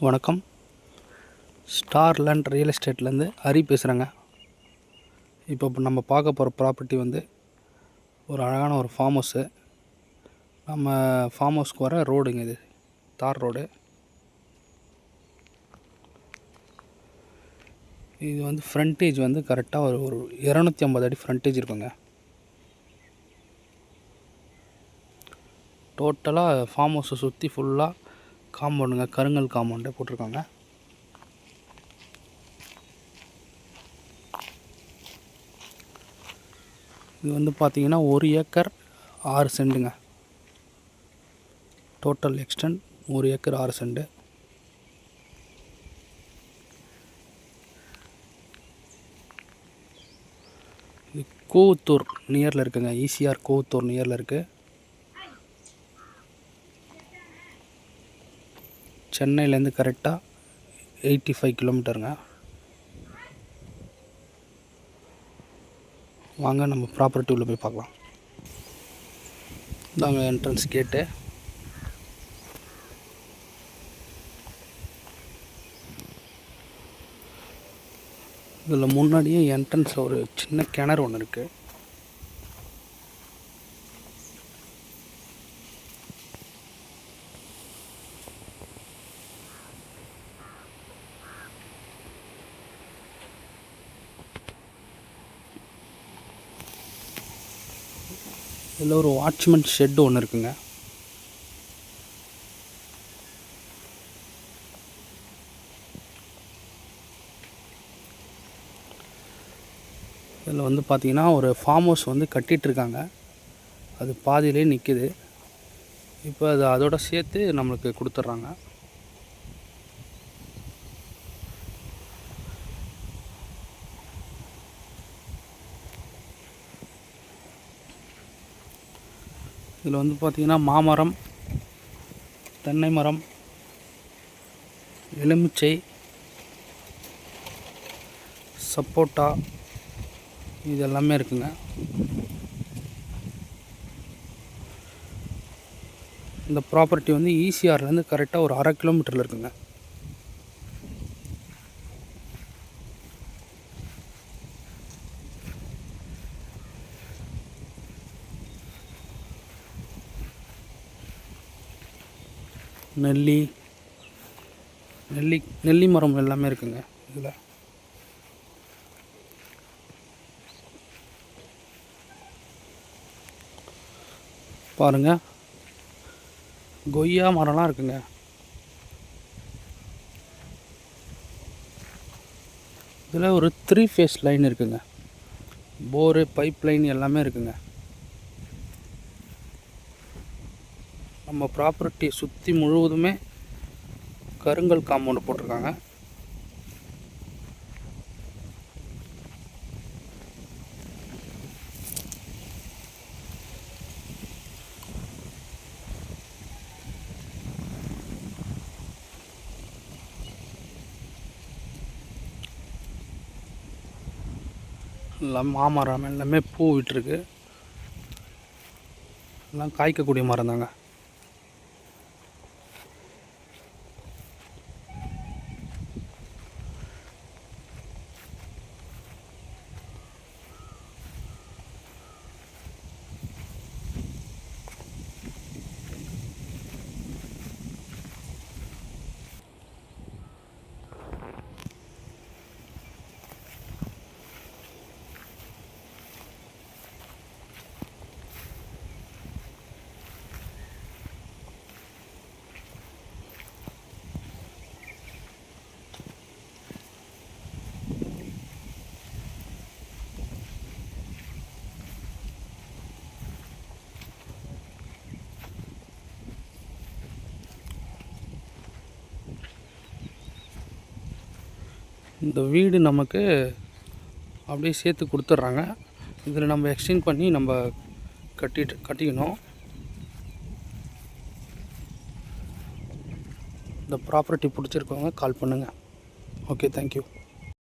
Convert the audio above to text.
வணக்கம். Star land real எஸ்டேட்லேருந்து Hari பேசுகிறேங்க. இப்போ நம்ம பார்க்க போகிற ப்ராப்பர்ட்டி வந்து ஒரு அழகான ஒரு ஃபார்ம் ஹவுஸு. நம்ம ஃபார்ம் ஹவுஸ்க்கு வர ரோடுங்க, இது தார் ரோடு. இது வந்து ஃப்ரண்டேஜ் வந்து கரெக்டாக ஒரு 250 அடி ஃப்ரண்டேஜ் இருக்குங்க. டோட்டலாக ஃபார்ம் ஹவுஸை சுற்றி ஃபுல்லாக காம்பவுண்டுங்க, கருங்கல் காம்பவுண்டே போட்டிருக்காங்க. இது வந்து பார்த்திங்கன்னா 1 ஏக்கர் 6 சென்ட்டுங்க. Total extent 1 acre 6 cent. இது கோவத்தூர் நியரில் இருக்குங்க. ஈசிஆர் கோவத்தூர் நியரில் இருக்குது. சென்னையிலேருந்து கரெக்டாக 85 கிலோமீட்டருங்க. வாங்க நம்ம ப்ராப்பர்ட்டி உள்ள போய் பார்க்கலாம். இதாங்க என்ட்ரன்ஸ் கேட்டு. இதில் முன்னாடியே என்ட்ரன்ஸில் ஒரு சின்ன கிணறு ஒன்று இருக்குது. இதில் ஒரு வாட்ச்மேன் ஷெட்டு ஒன்று இருக்குங்க. இதில் வந்து பார்த்திங்கன்னா ஒரு ஃபார்ம் ஹவுஸ் வந்து கட்டிகிட்ருக்காங்க. அது பாதியிலே நிற்கிது. இப்போ அது அதோட சேர்த்து நம்மளுக்கு கொடுத்துட்றாங்க. இதில் வந்து பார்த்திங்கன்னா மாமரம், தென்னை மரம், எலுமிச்சை, சப்போட்டா இது எல்லாமே இருக்குங்க. இந்த ப்ராப்பர்ட்டி வந்து ஈசிஆர்லேருந்து கரெக்டாக ஒரு 1/2 கிலோமீட்டரில் இருக்குங்க. நெல்லி மரம் எல்லாமே இருக்குங்க இதில். பாருங்கள், கொய்யா மரம்லாம் இருக்குங்க. இதில் ஒரு 3 ஃபேஸ் லைன் இருக்குங்க. போரு, பைப் லைன் எல்லாமே இருக்குங்க. நம்ம ப்ராப்பர்ட்டியை சுற்றி முழுவதுமே கருங்கல் காம்பவுண்டு போட்டிருக்காங்க. எல்லாம் மாமரம் எல்லாமே பூ விட்டுருக்கு. எல்லாம் காய்க்கக்கூடிய மரம் தாங்க. இந்த வீடு நமக்கு அப்படியே சேர்த்து கொடுத்துட்றாங்க. இதில் நம்ம எக்ஸ்டெண்ட் பண்ணி நம்ம கட்டிக்கணும். இந்த ப்ராப்பர்ட்டி பிடிச்சிருக்கவங்க கால் பண்ணுங்கள். Okay, thank you.